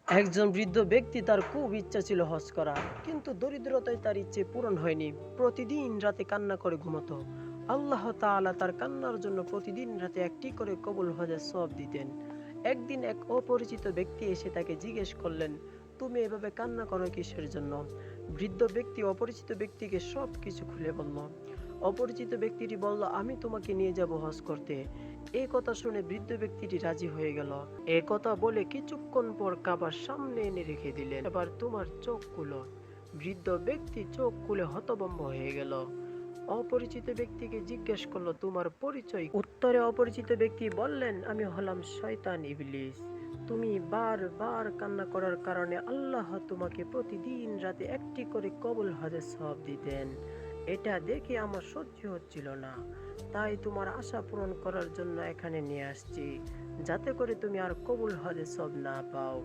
একজন বৃদ্ধ ব্যক্তি তার খুব ইচ্ছা ছিল হজ করা, কিন্তু দরিদ্রতায় তার ইচ্ছে পূরণ হয়নি। প্রতিদিন রাতে কান্না করে ঘুমাতো। আল্লাহ তাআলা তার কান্নার জন্য প্রতিদিন রাতে একটি করে কবুল হজের সওয়াব দিতেন। একদিন এক অপরিচিত ব্যক্তি এসে তাকে জিজ্ঞেস করলেন, তুমি এভাবে কান্না করো কিসের জন্য? বৃদ্ধ ব্যক্তি অপরিচিত ব্যক্তিকে সব কিছু খুলে বলল। অপরিচিত ব্যক্তিটি বলল, আমি তোমাকে নিয়ে যাব হজ করতে। এই কথা শুনে বৃদ্ধ ব্যক্তিটি রাজি হয়ে গেল। এ কথা বলে কিছুক্ষণ পর কাবার সামনে এনে রেখে দিলেন। এবার তোমার চোখ খুলো। বৃদ্ধ ব্যক্তি চোখ খুলে হতভম্ব হয়ে গেল। অপরিচিত ব্যক্তিকে জিজ্ঞেস করলো, তোমার পরিচয়? উত্তরে অপরিচিত ব্যক্তি বললেন, আমি হলাম শয়তান ইবলিস। তুমি বারবার কান্না করার কারণে আল্লাহ তোমাকে প্রতিদিন রাতে একটি করে কবুল হজের সওয়াব দিতেন। এটা দেখে আমার সহ্য হচ্ছিল না, তাই তোমার আশা পূরণ করার জন্য এখানে নিয়ে আসছি, যাতে করে তুমি আর কবুল হজের সওয়াব না পাও।